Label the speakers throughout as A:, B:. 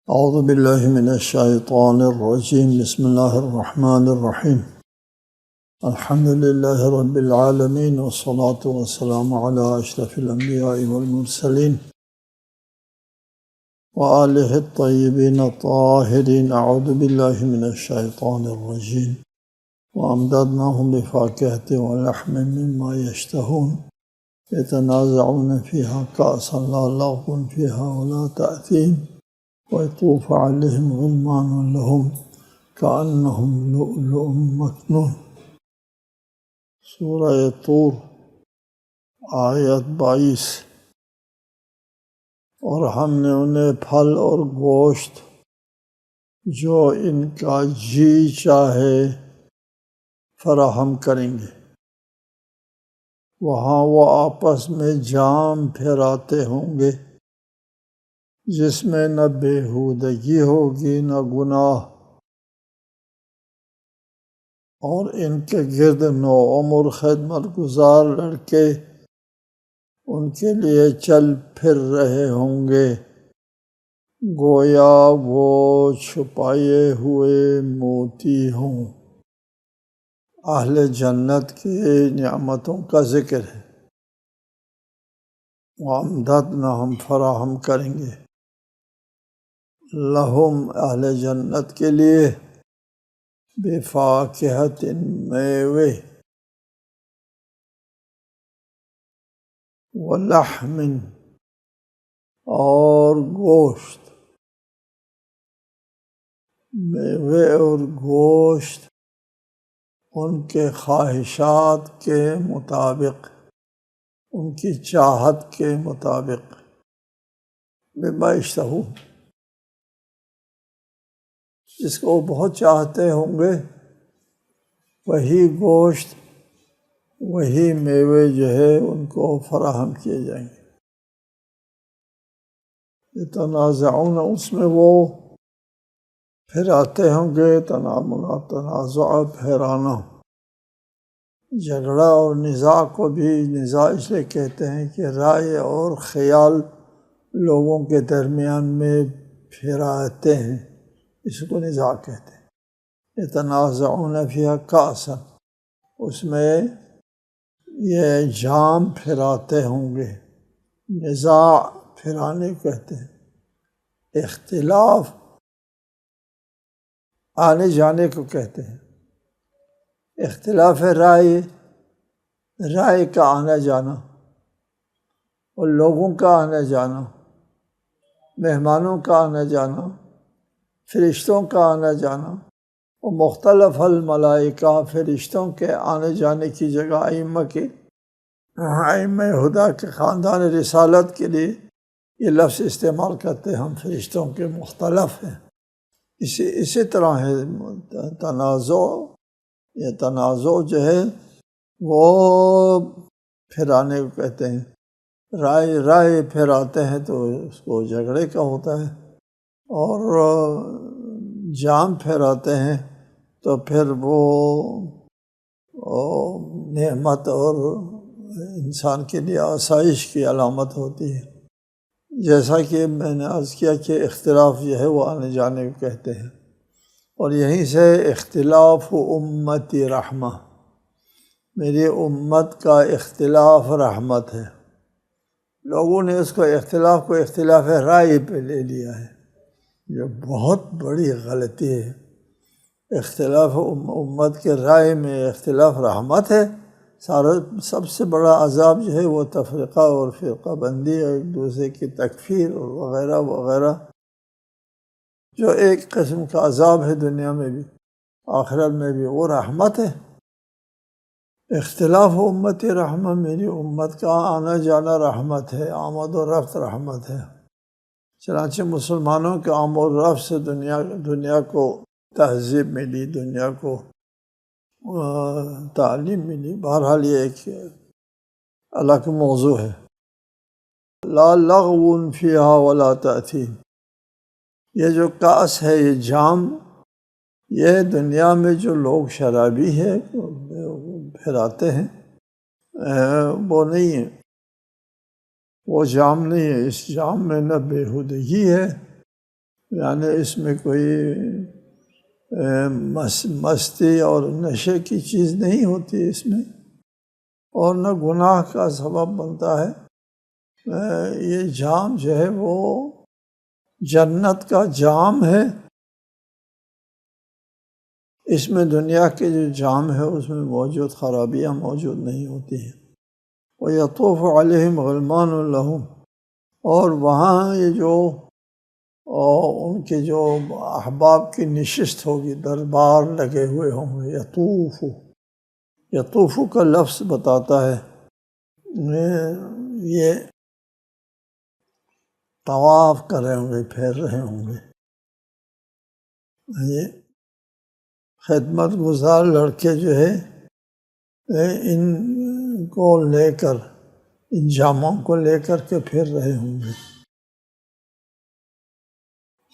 A: اعوذ باللہ من الشیطان الرجیم بسم اللہ الرحمن الرحیم الحمد للہ رب العالمین والصلاة والسلام علی اشرف الانبیاء والمرسلین وآلہ الطیبین الطاہرین اعوذ باللہ من الشیطان الرجیم وامددناہم بفاکہۃ ولحم مما یشتہون یتنازعون فیہا کأسا لا لغو فیہا ولا تأثیم وَيَطُوفُ عَلَيْهِمْ غِلْمَانٌ لَهُمْ كَأَنَّهُمْ لُؤْلُؤٌ مَّكْنُونٌ۔ سورہ طور آیت 22۔ اور ہم نے انہیں پھل اور گوشت جو ان کا جی چاہے فراہم کریں گے، وہاں وہ آپس میں جام پھیراتے ہوں گے جس میں نہ بےہودگی ہوگی نہ گناہ، اور ان کے گرد نوعمر خدمت گزار لڑکے ان کے لیے چل پھر رہے ہوں گے، گویا وہ چھپائے ہوئے موتی ہوں۔ اہل جنت کی نعمتوں کا ذکر ہے۔ وَأَمْدَدْنَا ہم فراہم کریں گے، لہم اہل جنت کے لیے، بفاکہۃ میوے، ولحم اور گوشت، میوے اور گوشت ان کے خواہشات کے مطابق، ان کی چاہت کے مطابق، بما یشتہون، جس کو وہ بہت چاہتے ہوں گے وہی گوشت وہی میوے جو ہے ان کو فراہم کیے جائیں گے۔ یتنازعون، اس میں وہ پھراتے ہوں گے، تنازع پھیرانا، جھگڑا اور نزاع کو بھی نزاع اس لیے کہتے ہیں کہ رائے اور خیال لوگوں کے درمیان میں پھراتے ہیں، اس کو نزاع کہتے ہیں۔ یتنازعون فیہا کأسا، اس میں یہ جام پھراتے ہوں گے، نزاع پھرانے کہتے ہیں، اختلاف آنے جانے کو کہتے ہیں، اختلاف رائے کا آنا جانا، اور لوگوں کا آنا جانا، مہمانوں کا آنا جانا، فرشتوں کا آنا جانا، اور مختلف الملائکہ، فرشتوں کے آنے جانے کی جگہ ائمہ ہدیٰ کے خاندان رسالت کے لیے یہ لفظ استعمال کرتے ہیں ہم، فرشتوں کے مختلف ہیں۔ اسی طرح ہے تنازع جو ہے وہ پھرانے کو کہتے ہیں، رائے پھراتے ہیں تو اس کو جھگڑے کا ہوتا ہے، اور جام پھیراتے ہیں تو پھر وہ نعمت اور انسان کے لیے آسائش کی علامت ہوتی ہے۔ جیسا کہ میں نے عرض کیا کہ اختلاف جو ہے وہ آنے جانے کو کہتے ہیں، اور یہیں سے اختلاف امتی رحمہ، میری امت کا اختلاف رحمت ہے۔ لوگوں نے اس کو اختلاف رائے پہ لے لیا ہے، یہ بہت بڑی غلطی ہے۔ اختلاف امت کے رائے میں اختلاف رحمت ہے۔ سب سے بڑا عذاب جو ہے وہ تفرقہ اور فرقہ بندی اور ایک دوسرے کی تکفیر اور وغیرہ وغیرہ، جو ایک قسم کا عذاب ہے دنیا میں بھی آخرت میں بھی، وہ رحمت ہے۔ اختلاف امت رحمہ، میری امت کا آنا جانا رحمت ہے، آمد و رفت رحمت ہے۔ چنانچہ مسلمانوں کے آمد و رفت سے دنیا کو تہذیب ملی، دنیا کو تعلیم ملی۔ بہرحال یہ ایک الگ موضوع ہے۔ لا لغو فیہا ولا تأثیم، یہ جو کاس ہے، یہ جام، یہ دنیا میں جو لوگ شرابی ہے پھراتے ہیں، وہ نہیں ہے، وہ جام نہیں ہے۔ اس جام میں نہ بےہودگی ہے یعنی اس میں کوئی مستی اور نشے کی چیز نہیں ہوتی اس میں، اور نہ گناہ کا سبب بنتا ہے۔ یہ جام جو ہے وہ جنت کا جام ہے، اس میں دنیا کے جو جام ہے اس میں موجود خرابیاں موجود نہیں ہوتی ہیں۔ وَيَطُوفُ عَلَيْهِمْ غِلْمَانٌ لَهُمْ، اور وہاں یہ جو ان کے جو احباب کی نشست ہوگی، دربار لگے ہوئے ہوں گے۔ یطوف کا لفظ بتاتا ہے یہ طواف کر رہے ہوں گے، پھیر رہے ہوں گے۔ یہ خدمت گزار لڑکے جو ہے ان کو لے کر، ان جاموں کو لے کر کے پھر رہے ہوں گے۔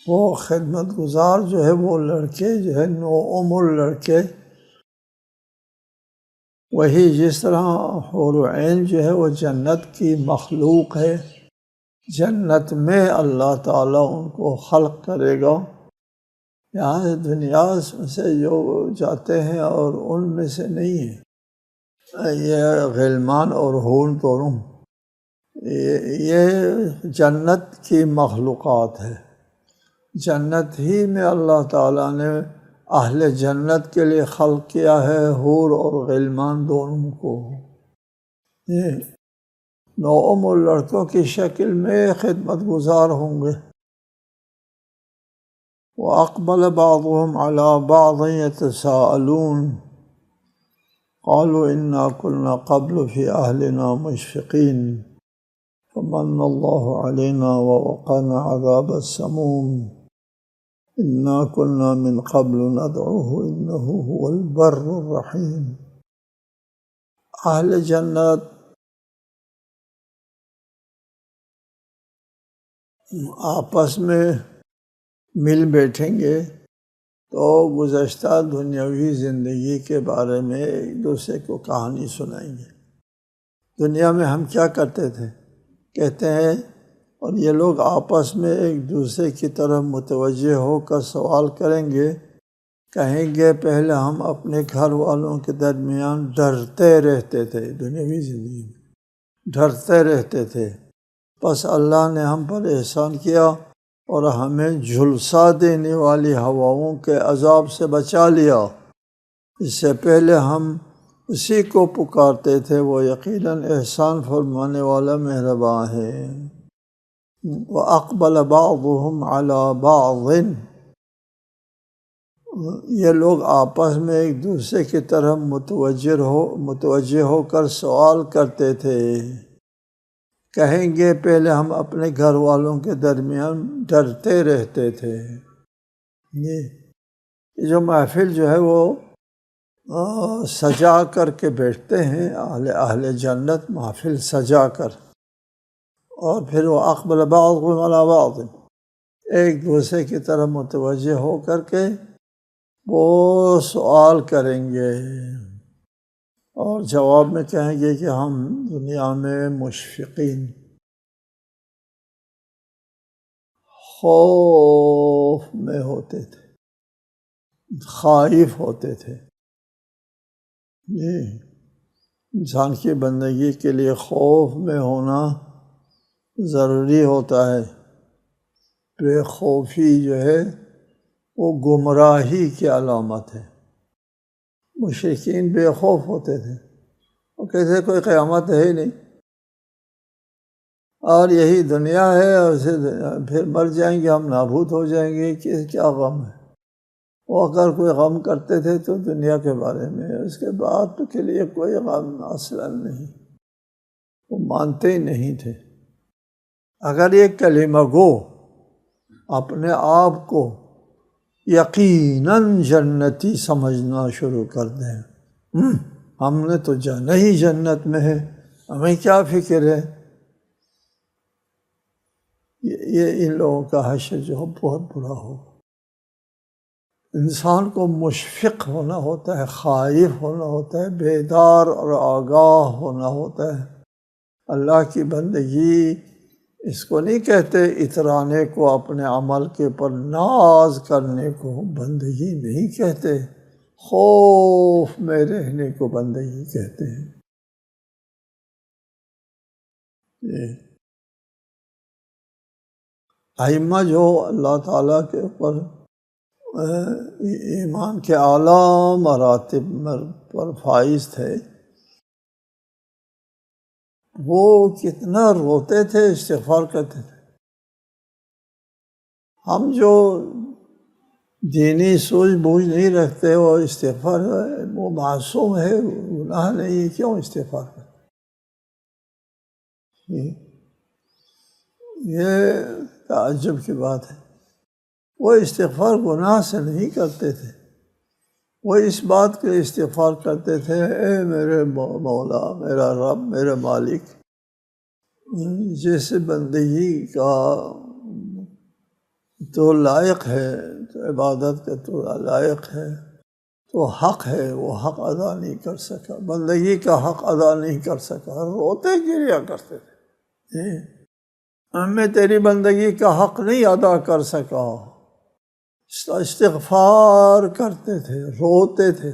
A: وہ خدمت گزار جو ہے وہ لڑکے جو ہے نوعمر لڑکے، وہی جس طرح حور عین جو ہے وہ جنت کی مخلوق ہے، جنت میں اللہ تعالیٰ ان کو خلق کرے گا۔ یہاں دنیا سے جو جاتے ہیں اور ان میں سے نہیں ہے یہ غلمان اور حور دونوں، یہ جنت کی مخلوقات ہے۔ جنت ہی میں اللہ تعالیٰ نے اہل جنت کے لیے خلق کیا ہے حور اور غلمان دونوں کو۔ یہ نوعمر لڑکوں کی شکل میں خدمت گزار ہوں گے۔ وَأَقْبَلَ بَعْضُهُمْ عَلَى بَعْضٍ يَتَسَاءَلُونَ قَالُوا إِنَّا كُنَّا قَبْلُ فِي أَهْلِنَا مُشْفِقِينَ فَمَنَّ اللَّهُ عَلَيْنَا وَوَقَانَا عَذَابَ السَّمُومِ إِنَّا كُنَّا مِن قَبْلُ نَدْعُوهُ إِنَّهُ هُوَ الْبَرُّ الرَّحِيمُ۔ اہل جنت آپس میں مل بیٹھیں گے تو گزشتہ دنیاوی زندگی کے بارے میں ایک دوسرے کو کہانی سنائیں گے۔ دنیا میں ہم کیا کرتے تھے کہتے ہیں، اور یہ لوگ آپس میں ایک دوسرے کی طرف متوجہ ہو کر سوال کریں گے، کہیں گے پہلے ہم اپنے گھر والوں کے درمیان ڈرتے رہتے تھے، دنیاوی زندگی میں ڈرتے رہتے تھے، بس اللہ نے ہم پر احسان کیا اور ہمیں جھلسا دینے والی ہواؤں کے عذاب سے بچا لیا۔ اس سے پہلے ہم اسی کو پکارتے تھے، وہ یقیناً احسان فرمانے والا مہربان ہے۔ وَأَقْبَلَ بَعْضُهُمْ عَلَى بَعْضٍ، یہ لوگ آپس میں ایک دوسرے کی طرف متوجہ ہو کر سوال کرتے تھے، کہیں گے پہلے ہم اپنے گھر والوں کے درمیان ڈرتے رہتے تھے۔ یہ جو محفل جو ہے وہ سجا کر کے بیٹھتے ہیں اہل جنت، محفل سجا کر، اور پھر وہ اقبل بعضهم علی بعض، ایک دوسرے کی طرف متوجہ ہو کر کے وہ سوال کریں گے اور جواب میں کہیں گے کہ ہم دنیا میں مشفقین، خوف میں ہوتے تھے، خائف ہوتے تھے۔ انسان کی بندگی کے لیے خوف میں ہونا ضروری ہوتا ہے۔ بے خوفی جو ہے وہ گمراہی کی علامت ہے۔ مشرکین بے خوف ہوتے تھے، وہ کہتے تھے کوئی قیامت ہے ہی نہیں، اور یہی دنیا ہے، اور پھر مر جائیں گے، ہم نابود ہو جائیں گے، کیا غم ہے۔ وہ اگر کوئی غم کرتے تھے تو دنیا کے بارے میں، اس کے بعد کے لیے کوئی غم اصلا نہیں، وہ مانتے ہی نہیں تھے۔ اگر یہ کلمہ گو اپنے آپ کو یقیناً جنتی سمجھنا شروع کر دیں، ہم نے تو جانا ہی جنت میں ہے، ہمیں کیا فکر ہے، یہ ان لوگوں کا حشر جو بہت برا ہو۔ انسان کو مشفق ہونا ہوتا ہے، خائف ہونا ہوتا ہے، بیدار اور آگاہ ہونا ہوتا ہے۔ اللہ کی بندگی اس کو نہیں کہتے اترانے کو، اپنے عمل کے پر ناز کرنے کو بندگی نہیں کہتے، خوف میں رہنے کو بندگی کہتے ہیں۔ ائمہ جو اللہ تعالیٰ کے اوپر ایمان کے اعلیٰ مراتب پر فائز تھے، وہ کتنا روتے تھے، استغفار کرتے تھے۔ ہم جو دینی سوجھ بوجھ نہیں رکھتے، وہ استغفار، وہ معصوم ہے، گناہ نہیں ہے، کیوں استغفار کرتے؟ یہ تعجب کی بات ہے۔ وہ استغفار گناہ سے نہیں کرتے تھے، وہ اس بات کے استغفار کرتے تھے، اے میرے مولا، میرا رب، میرے مالک، جس بندگی کا تو لائق ہے، تو عبادت کا تو لائق ہے، تو حق ہے، وہ حق ادا نہیں کر سکا، بندگی کا حق ادا نہیں کر سکا، روتے گریا کرتے تھے، میں تیری بندگی کا حق نہیں ادا کر سکا، استغفار کرتے تھے، روتے تھے۔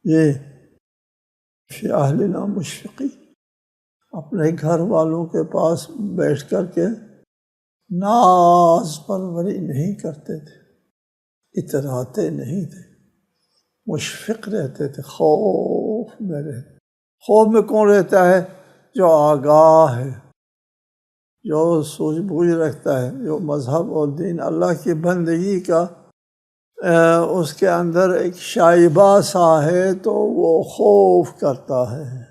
A: یہ فی اہلنا مشفقی، اپنے گھر والوں کے پاس بیٹھ کر کے ناز پروری نہیں کرتے تھے، اتراتے نہیں تھے، مشفق رہتے تھے، خوف میں رہتے۔ خوف میں کون رہتا ہے؟ جو آگاہ ہے، جو سوجھ بوجھ رکھتا ہے، جو مذہب اور دین اللہ کی بندگی کا اس کے اندر ایک شائبہ سا ہے، تو وہ خوف کرتا ہے۔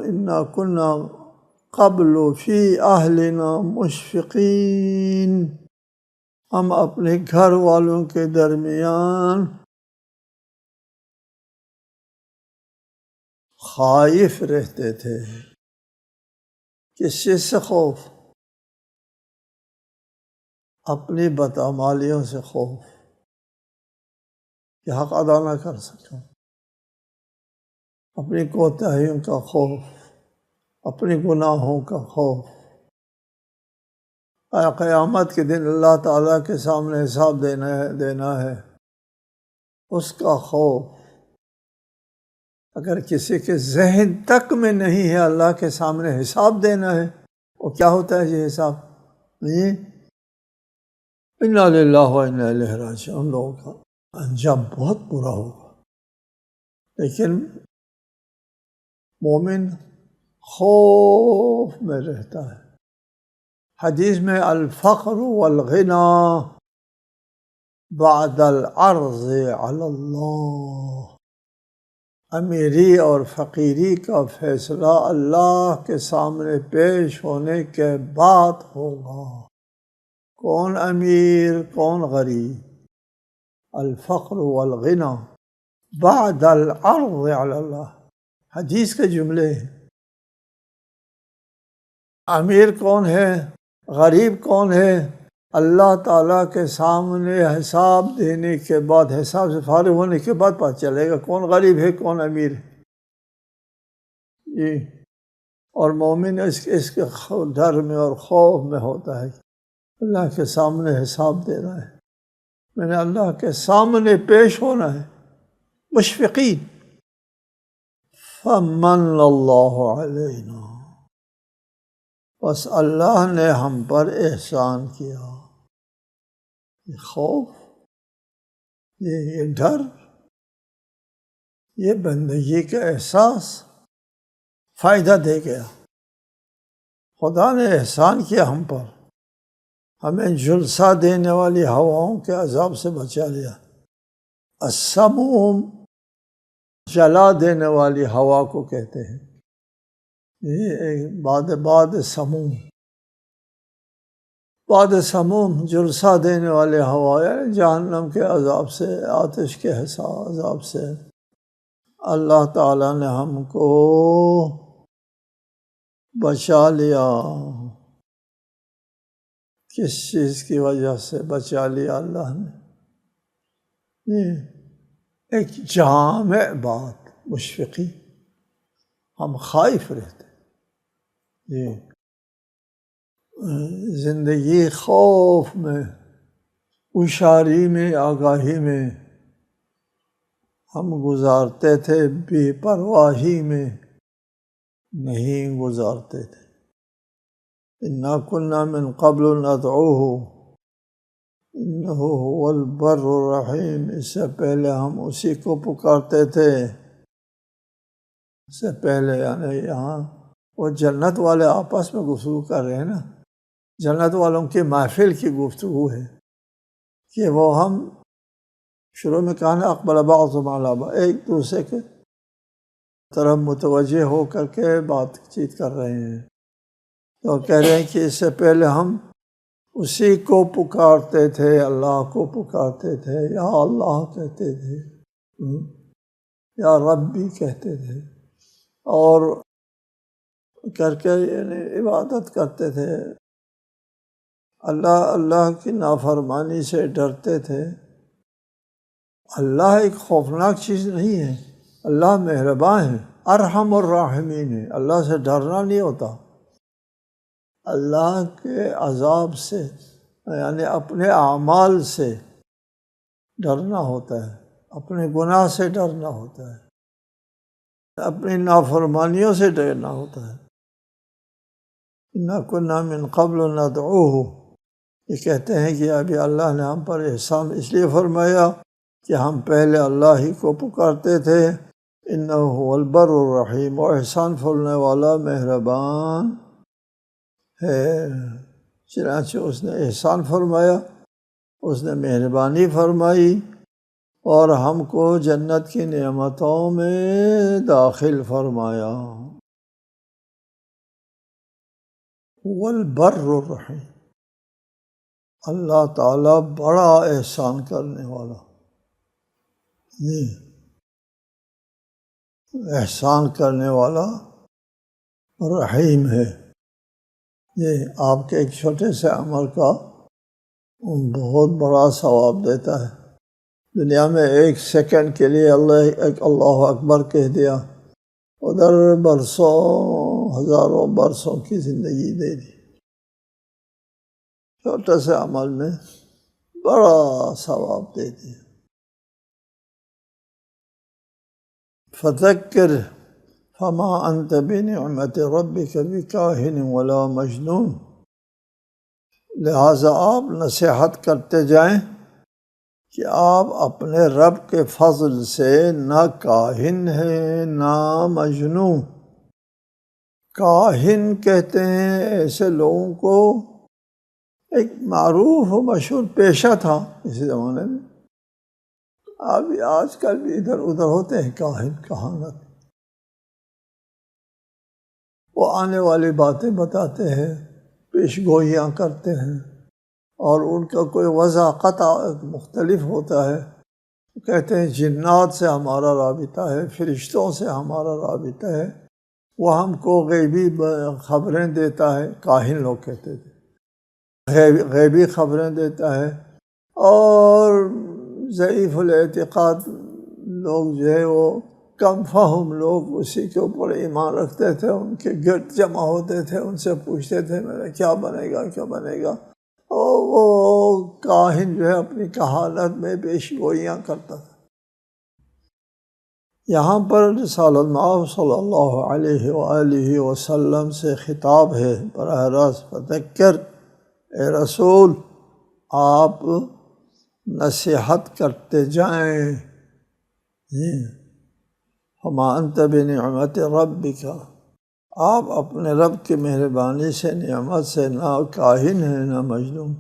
A: اِنَّا كُنَّا قَبْلُ فِي أَهْلِنَا مُشْفِقِينَ، ہم اپنے گھر والوں کے درمیان خائف رہتے تھے۔ کس چیز سے خوف؟ اپنی بدعمالیوں سے خوف، کہ حق ادا نہ کر سکا، اپنی کوتاہیوں کا خوف، اپنی گناہوں کا خوف، قیامت کے دن اللہ تعالیٰ کے سامنے حساب دینا ہے، اس کا خوف۔ اگر کسی کے ذہن تک میں نہیں ہے اللہ کے سامنے حساب دینا ہے، وہ کیا ہوتا ہے یہ حساب؟ اِنَّا لِلَّهِ وَإِنَّا إِلَيْهِ رَاجِعُونَ، ان لوگوں کا انجام بہت برا ہوگا۔ لیکن مومن خوف میں رہتا ہے۔ حدیث میں الفقر والغنى بعد العرض علی اللہ، امیری اور فقیری کا فیصلہ اللہ کے سامنے پیش ہونے کے بعد ہوگا۔ کون امیر، کون غریب؟ الفقر والغنى بعد العرض علی اللہ، حدیث کے جملے ہیں۔ امیر کون ہے، غریب کون ہے؟ اللہ تعالیٰ کے سامنے حساب دینے کے بعد، حساب سے فارغ ہونے کے بعد پتہ چلے گا کون غریب ہے، کون امیر ہے۔ جی، اور مومن اس کے ڈر میں اور خوف میں ہوتا ہے، اللہ کے سامنے حساب دینا ہے، میں نے اللہ کے سامنے پیش ہونا ہے۔ مشفقین، فمن اللہ علینا، بس اللہ نے ہم پر احسان کیا۔ یہ خوف، یہ ڈر، یہ بندگی کا احساس فائدہ دے گیا۔ خدا نے احسان کیا ہم پر، ہمیں جھلسا دینے والی ہواؤں کے عذاب سے بچا لیا۔ السموم، جلا دینے والی ہوا کو کہتے ہیں، یہ بعد سموم، بعد سموم، جلسہ دینے والے ہوا، یعنی جہنم کے عذاب سے، آتش کے عذاب سے اللہ تعالیٰ نے ہم کو بچا لیا۔ کس چیز کی وجہ سے بچا لیا اللہ نے؟ یہ ایک جامع بات، مشفقی، ہم خائف رہتے. یہ زندگی خوف میں، ہوشیاری میں، آگاہی میں ہم گزارتے تھے، بے پرواہی میں نہیں گزارتے تھے. اِنَّا كُنَّا مِن قَبْلُ نَدْعُوهُ انہ هو البر الرحیم. اس سے پہلے ہم اسی کو پکارتے تھے. اس سے پہلے یعنی یہاں وہ جنت والے آپس میں گفتگو کر رہے ہیں نا، جنت والوں کی محفل کی گفتگو ہے کہ وہ ہم شروع میں کہا نا اقبل بعضهم علی بعض، ایک دوسرے کے طرف متوجہ ہو کر کے بات چیت کر رہے ہیں. تو کہہ رہے ہیں کہ اس سے پہلے ہم اسی کو پکارتے تھے، اللہ کو پکارتے تھے، یا اللہ کہتے تھے، یا ربی کہتے تھے، اور کر کے یعنی عبادت کرتے تھے. اللہ کی نافرمانی سے ڈرتے تھے. اللہ ایک خوفناک چیز نہیں ہے، اللہ مہربان ہے، ارحم الراحمین ہے. اللہ سے ڈرنا نہیں ہوتا، اللہ کے عذاب سے یعنی اپنے اعمال سے ڈرنا ہوتا ہے، اپنے گناہ سے ڈرنا ہوتا ہے، اپنی نافرمانیوں سے ڈرنا ہوتا ہے. اِنَّا كُنَّا مِن قَبْلُ نَدْعُوهُ. یہ کہتے ہیں کہ ابھی اللہ نے ہم پر احسان اس لیے فرمایا کہ ہم پہلے اللہ ہی کو پکارتے تھے. اِنَّهُ هُوَ الْبَرُّ الرَّحِيمُ. اور احسان فرمانے والا مہربان ہے. چنانچہ اس نے احسان فرمایا، اس نے مہربانی فرمائی اور ہم کو جنت کی نعمتوں میں داخل فرمایا. هو البر الرحیم. اللہ تعالیٰ بڑا احسان کرنے والا، احسان کرنے والا رحیم ہے. یہ آپ کے ایک چھوٹے سے عمل کا بہت بڑا ثواب دیتا ہے. دنیا میں ایک سیکنڈ کے لیے اللہ اکبر کہہ دیا، ادھر برسوں ہزاروں برسوں کی زندگی دے دی. چھوٹے سے عمل میں بڑا ثواب دے دیا. فذکر فما انت بنعمت ربک بکاہن ولا مجنون. لہٰذا آپ نصیحت کرتے جائیں کہ آپ اپنے رب کے فضل سے نہ کاہن ہیں نہ مجنون. کاہن کہتے ہیں ایسے لوگوں کو، ایک معروف و مشہور پیشہ تھا اسی زمانے میں. ابھی آج کل بھی ادھر ادھر ہوتے ہیں کاہن، کہانت. وہ آنے والی باتیں بتاتے ہیں، پیش گوئیاں کرتے ہیں، اور ان کا کوئی وضع قطع مختلف ہوتا ہے. کہتے ہیں جنات سے ہمارا رابطہ ہے، فرشتوں سے ہمارا رابطہ ہے، وہ ہم کو غیبی خبریں دیتا ہے. کاہن لوگ کہتے تھے غیبی خبریں دیتا ہے. اور ضعیف الاعتقاد لوگ جو ہے وہ کم فہم لوگ اسی کے اوپر ایمان رکھتے تھے، ان کے گرد جمع ہوتے تھے، ان سے پوچھتے تھے میرا کیا بنے گا کیا بنے گا. اور وہ کاہن جو ہے اپنی کہانت میں پیش گوئیاں کرتا تھا. یہاں پر رسالۃ مآب صلی اللہ علیہ وآلہ وسلم سے خطاب ہے براہ راست. فذکر، اے رسول آپ نصیحت کرتے جائیں. فما انت بنعمت ربک، آپ اپنے رب کی مہربانی سے، نعمت سے نہ کاہن ہیں نہ مجنون.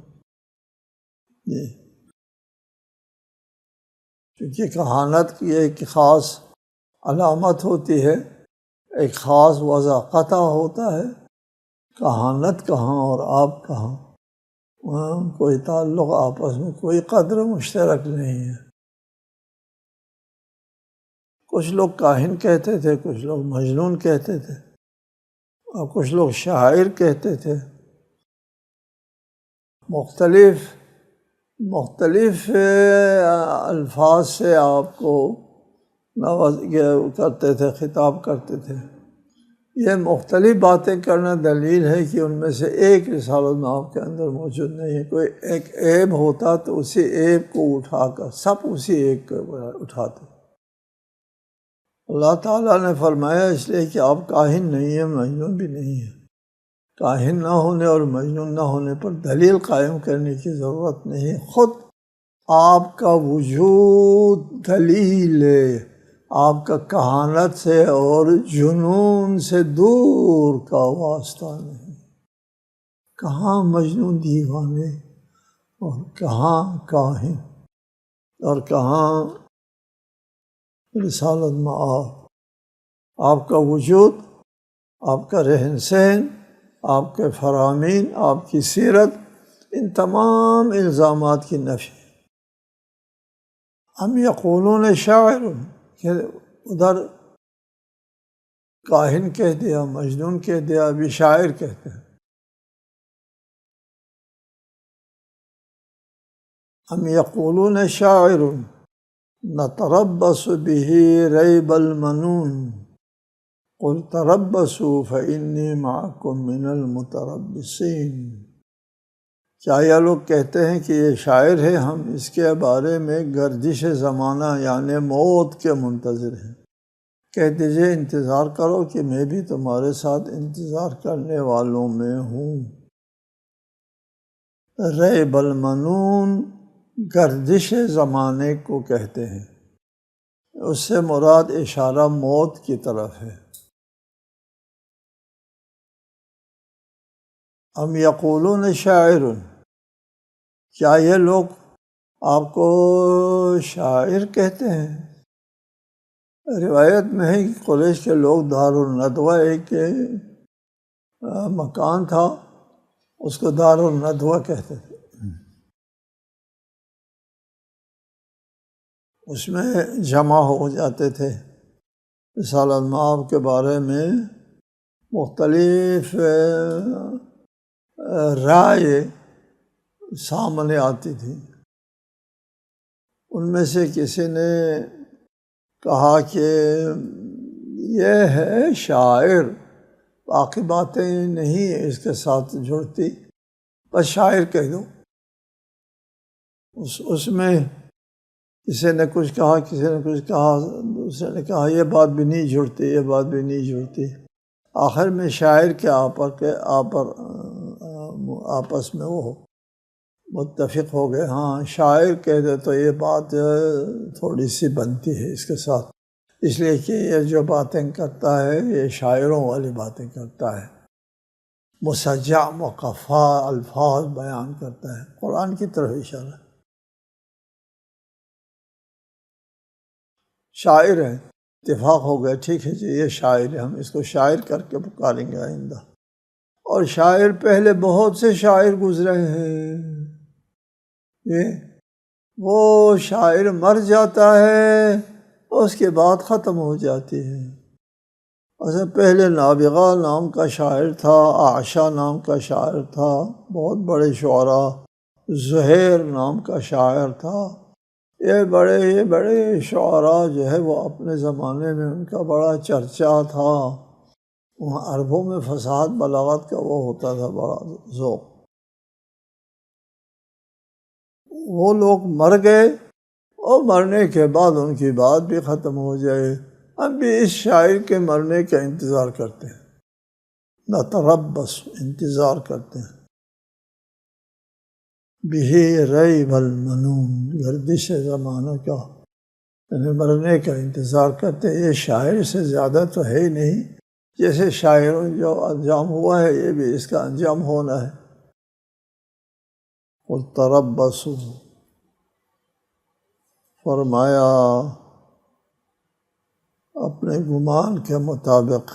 A: کیونکہ کہانت کی ایک خاص علامت ہوتی ہے، ایک خاص وضع قطع ہوتا ہے. کہانت کہاں اور آپ کہاں، کوئی تعلق آپس میں کوئی قدر مشترک نہیں ہے. کچھ لوگ کاہن کہتے تھے، کچھ لوگ مجنون کہتے تھے، اور کچھ لوگ شاعر کہتے تھے. مختلف الفاظ سے آپ کو کرتے تھے، خطاب کرتے تھے. یہ مختلف باتیں کرنا دلیل ہے کہ ان میں سے ایک رسالۃ مآب کے اندر موجود نہیں ہے۔ کوئی ایک عیب ہوتا تو اسی عیب کو اٹھا کر سب اسی ایک کو اٹھاتے۔ اللہ تعالیٰ نے فرمایا اس لیے کہ آپ کاہن نہیں ہیں، مجنون بھی نہیں ہیں۔ کاہن نہ ہونے اور مجنون نہ ہونے پر دلیل قائم کرنے کی ضرورت نہیں، خود آپ کا وجود دلیل ہے، آپ کا کہانت سے اور جنون سے دور کا واسطہ نہیں۔ کہاں مجنون دیوانے اور کہاں کاہن اور کہاں رسالت مآب۔ آپ کا وجود، آپ کا رہن سہن، آپ کے فرامین، آپ کی سیرت، ان تمام الزامات کی نفی۔ ہم یقولون شاعر، کہ ادھر کاہن کہہ دیا، مجنون کہہ دیا، ابھی شاعر کہتے ہیں۔ ہم یقولون شاعر نتربص به ریب المنون قل تربصوا فإنی معکم من المتربصین۔ کیا یہ لوگ کہتے ہیں کہ یہ شاعر ہے، ہم اس کے بارے میں گردش زمانہ یعنی موت کے منتظر ہیں۔ کہہ دیجئے انتظار کرو کہ میں بھی تمہارے ساتھ انتظار کرنے والوں میں ہوں۔ ریب المنون گردش زمانے کو کہتے ہیں، اس سے مراد اشارہ موت کی طرف ہے۔ ہم یقولون شاعر، کیا یہ لوگ آپ کو شاعر کہتے ہیں؟ روایت میں ہے کہ قریش کے لوگ دارالندوہ ایک مکان تھا، اس کو دارالندوہ کہتے تھے۔ اس میں جمع ہو جاتے تھے، رسالۃ مآب کے بارے میں مختلف رائے سامنے آتی تھی۔ ان میں سے کسی نے کہا کہ یہ ہے شاعر، باقی باتیں نہیں اس کے ساتھ جڑتی، بس شاعر کہہ دو۔ اس میں کسی نے کچھ کہا، کسی نے کچھ کہا، دوسرے نے کہا یہ بات بھی نہیں جڑتی، یہ بات بھی نہیں جڑتی۔ آخر میں شاعر کے آپس میں وہ متفق ہو گئے، ہاں شاعر کہہ دے تو یہ بات تھوڑی سی بنتی ہے اس کے ساتھ، اس لیے کہ یہ جو باتیں کرتا ہے یہ شاعروں والی باتیں کرتا ہے، مسجع مقفع الفاظ بیان کرتا ہے، قرآن کی طرف اشارہ۔ شاعر ہے، اتفاق ہو گیا، ٹھیک ہے جی یہ شاعر ہے، ہم اس کو شاعر کر کے پکاریں گے آئندہ۔ اور شاعر پہلے بہت سے شاعر گزرے ہیں، یہ وہ شاعر مر جاتا ہے اس کے بعد ختم ہو جاتی ہے۔ ایسے پہلے نابغہ نام کا شاعر تھا، اعشیٰ نام کا شاعر تھا، بہت بڑے شعراء، زہیر نام کا شاعر تھا۔ یہ بڑے شعراء جو ہے وہ اپنے زمانے میں ان کا بڑا چرچا تھا، وہاں عربوں میں فصاحت بلاغت کا وہ ہوتا تھا بڑا ذوق۔ وہ لوگ مر گئے اور مرنے کے بعد ان کی بات بھی ختم ہو جائے، ہم بھی اس شاعر کے مرنے کا انتظار کرتے ہیں، نتربص انتظار کرتے ہیں، بہ ریب المنون گردش زمانہ کا، یعنی مرنے کا انتظار کرتے ہیں۔ یہ شاعر سے زیادہ تو ہے ہی نہیں، جیسے شاعروں جو انجام ہوا ہے یہ بھی اس کا انجام ہونا ہے۔ قل تربصوا، فرمایا اپنے گمان کے مطابق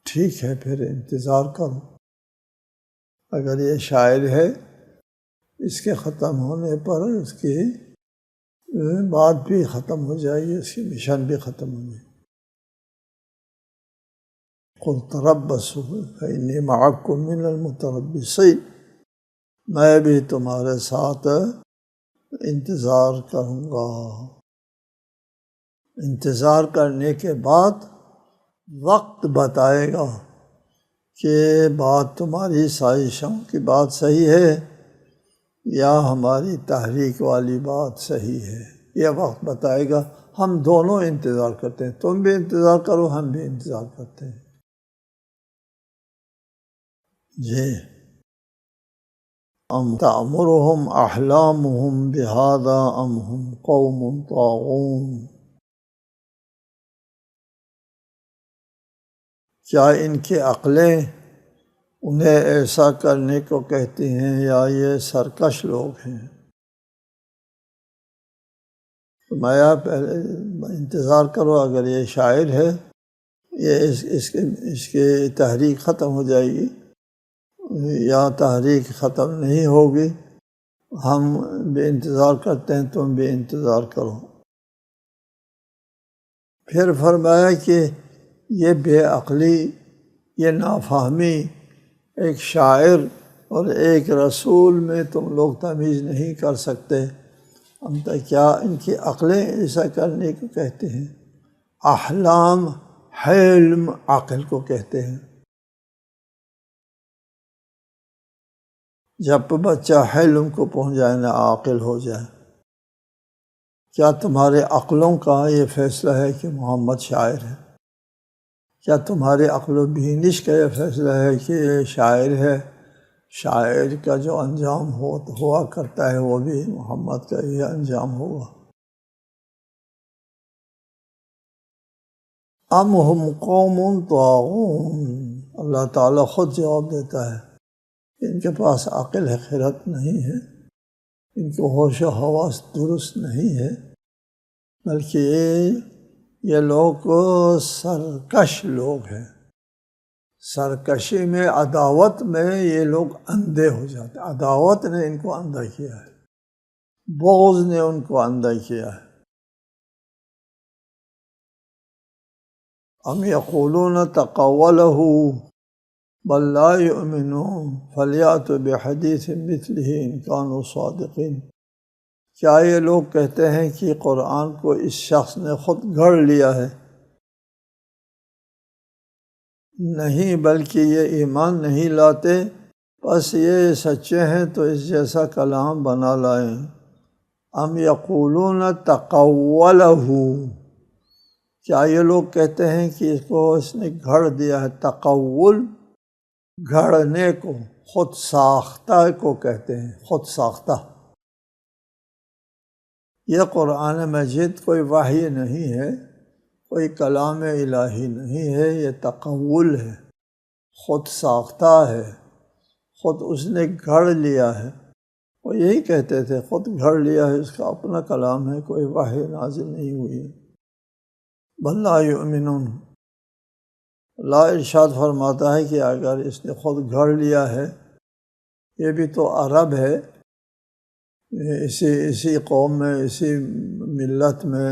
A: ٹھیک ہے پھر انتظار کرو۔ اگر یہ شاعر ہے اس کے ختم ہونے پر اس کی بات بھی ختم ہو جائے گی، اس کی مشن بھی ختم ہو جائے گی۔ قل تربصوا فإنی معکم من المتربصین، میں بھی تمہارے ساتھ انتظار کروں گا۔ انتظار کرنے کے بعد وقت بتائے گا کہ بات تمہاری سازشوں کی بات صحیح ہے یا ہماری تحریک والی بات صحیح ہے، یہ وقت بتائے گا۔ ہم دونوں انتظار کرتے ہیں، تم بھی انتظار کرو، ہم بھی انتظار کرتے ہیں۔ جی، ام تعمرهم احلامهم بهذا ام هم قوم طاغون، کیا ان کی عقلیں انہیں ایسا کرنے کو کہتی ہیں یا یہ سرکش لوگ ہیں؟ فرمایا پہلے انتظار کرو، اگر یہ شاعر ہے یہ اس کی تحریک ختم ہو جائے گی یا تحریک ختم نہیں ہوگی، ہم بھی انتظار کرتے ہیں، تم بھی انتظار کرو۔ پھر فرمایا کہ یہ بے عقلی، یہ نافہمی ایک شاعر اور ایک رسول میں تم لوگ تمیز نہیں کر سکتے، ہم تک کیا ان کی عقلیں ایسا کرنے کو کہتے ہیں۔ احلام حلم عقل کو کہتے ہیں۔ جب بچہ حلم کو پہنچ جائے نہ عاقل ہو جائے، کیا تمہارے عقلوں کا یہ فیصلہ ہے کہ محمد شاعر ہے؟ کیا تمہارے عقل و بینش کا یہ فیصلہ ہے کہ یہ شاعر ہے؟ شاعر کا جو انجام ہوا کرتا ہے وہ بھی محمد کا یہ انجام ہوگا۔ ام ہم قوم طاغون، اللہ تعالیٰ خود جواب دیتا ہے، ان کے پاس عقل ہے، خرد نہیں ہے، ان کو ہوش و حواس درست نہیں ہے، بلکہ یہ لوگ سرکش لوگ ہیں۔ سرکشی میں، عداوت میں یہ لوگ اندھے ہو جاتے ہیں۔ عداوت نے ان کو اندھا کیا ہے، بغض نے ان کو اندھا کیا ہے۔ ام یقولون تقولہ بل لا یؤمنون فلیأتوا بحدیث مثلہ ان کانوا صادقین، کیا یہ لوگ کہتے ہیں کہ قرآن کو اس شخص نے خود گھڑ لیا ہے؟ نہیں، بلکہ یہ ایمان نہیں لاتے، بس یہ سچے ہیں تو اس جیسا کلام بنا لائیں۔ ام یقولون تقولہ، کیا یہ لوگ کہتے ہیں کہ اس نے گھڑ دیا ہے؟ تقول گھڑنے کو، خود ساختہ کو کہتے ہیں، خود ساختہ۔ یہ قرآن مجید کوئی وحی نہیں ہے، کوئی کلام الہی نہیں ہے، یہ تقول ہے، خود ساختہ ہے، خود اس نے گھڑ لیا ہے۔ وہ یہی کہتے تھے، خود گھڑ لیا ہے، اس کا اپنا کلام ہے، کوئی وحی نازل نہیں ہوئی ہے۔ بل لا یؤمنون، اللہ ارشاد فرماتا ہے کہ اگر اس نے خود گھڑ لیا ہے، یہ بھی تو عرب ہے، اسی قوم میں، اسی ملت میں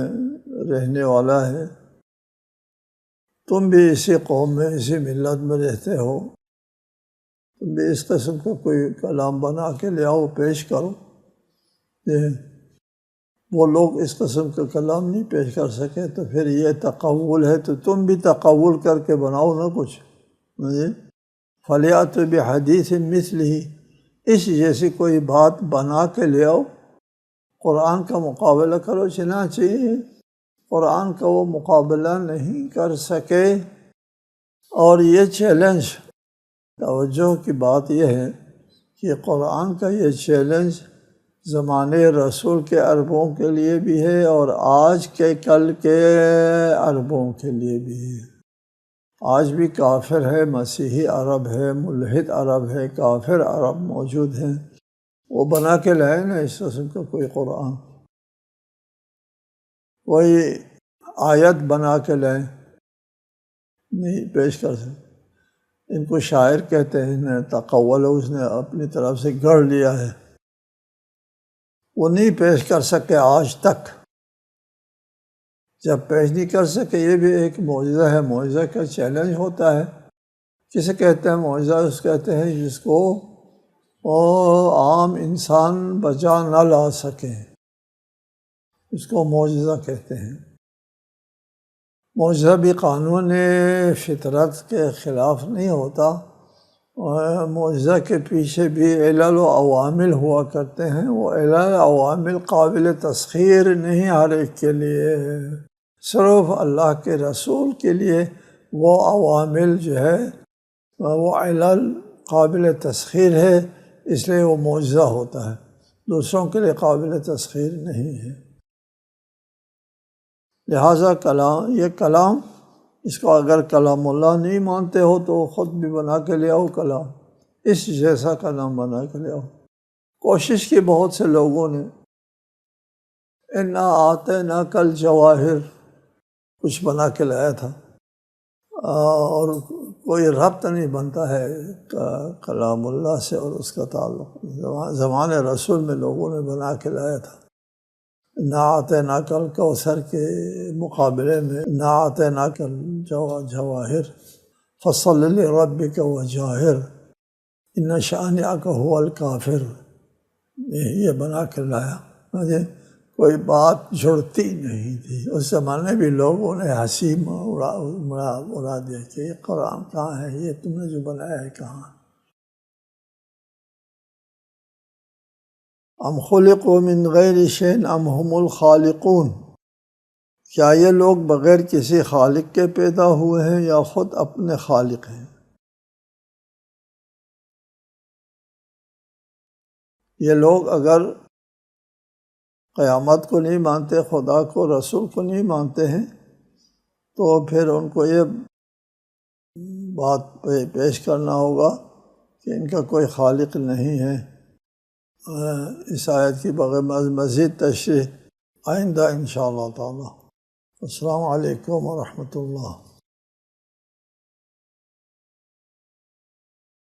A: رہنے والا ہے، تم بھی اسی قوم میں، اسی ملت میں رہتے ہو، تم بھی اس قسم کا کوئی کلام بنا کے لے آؤ، پیش کرو۔ وہ لوگ اس قسم کا کلام نہیں پیش کر سکے، تو پھر یہ تقول ہے، تو تم بھی تقول کر کے بناؤ نا کچھ۔ فَلْيَأْتُوا بِحَدِيثٍ مِثْلِهِ، اس جیسی کوئی بات بنا کے لے آؤ، قرآن کا مقابلہ کرو۔ چنانچہ قرآن کا وہ مقابلہ نہیں کر سکے، اور یہ چیلنج، توجہ کی بات یہ ہے کہ قرآن کا یہ چیلنج زمانے رسول کے عربوں کے لیے بھی ہے اور آج کے کل کے عربوں کے لیے بھی ہے۔ آج بھی کافر ہے، مسیحی عرب ہے، ملحد عرب ہے، کافر عرب موجود ہیں، وہ بنا کے لائے نا اس قسم کا کوئی قرآن، کوئی آیت بنا کے لائے، نہیں پیش کر سکتے۔ ان کو شاعر کہتے ہیں، تقول اس نے اپنی طرف سے گھڑ لیا ہے، وہ نہیں پیش کر سکے آج تک۔ جب پیش نہیں کر سکے، یہ بھی ایک معجزہ ہے، معجزہ کا چیلنج ہوتا ہے۔ کسے کہتے ہیں معجزہ؟ اس کہتے ہیں جس کو عام انسان بچا نہ لا سکے، اس کو معجزہ کہتے ہیں۔ معجزہ بھی قانون فطرت کے خلاف نہیں ہوتا، اور معجزہ کے پیچھے بھی علل و عوامل ہوا کرتے ہیں، وہ علل عوامل قابل تسخیر نہیں ہر ایک کے لیے، صرف اللہ کے رسول کے لیے وہ عوامل جو ہے وہ علل قابل تسخیر ہے، اس لیے وہ معجزہ ہوتا ہے، دوسروں کے لیے قابل تسخیر نہیں ہے۔ لہٰذا یہ کلام، اس کو اگر کلام اللہ نہیں مانتے ہو تو خود بھی بنا کے لے آؤ کلام، اس جیسا کلام بنا کے لے آؤ۔ کوشش کی بہت سے لوگوں نے، اِنَّا أَعْطَيْنَاكَ الْجَوَاهِرَ کچھ بنا کے لایا تھا، اور کوئی ربط نہیں بنتا ہے کلام اللہ سے اور اس کا تعلق۔ زمانے رسول میں لوگوں نے بنا کے لایا تھا، اِنَّا أَعْطَيْنَاكَ الْكَوْثَرَ کے مقابلے میں اِنَّا أَعْطَيْنَاكَ الْجَوَاهِرَ فَصَلِّ لِرَبِّكَ وَجَاهِرْ إِنَّ شَانِئَكَ هُوَ الْكَافِرُ، یہ بنا کے لایا، مجھے کوئی بات جڑتی نہیں تھی۔ اس زمانے بھی لوگوں نے ہنسی اڑا دیا کہ یہ قرآن کہاں ہے، یہ تم نے جو بنایا ہے کہاں۔ ام خلقوا من غیر شیء ام هم الخالقون، کیا یہ لوگ بغیر کسی خالق کے پیدا ہوئے ہیں یا خود اپنے خالق ہیں؟ یہ لوگ اگر قیامت کو نہیں مانتے، خدا کو، رسول کو نہیں مانتے ہیں، تو پھر ان کو یہ بات پیش کرنا ہوگا کہ ان کا کوئی خالق نہیں ہے۔ اس آیت کی بغیر مزید تشریح آئندہ انشاءاللہ تعالی۔ السلام علیکم ورحمۃ اللہ۔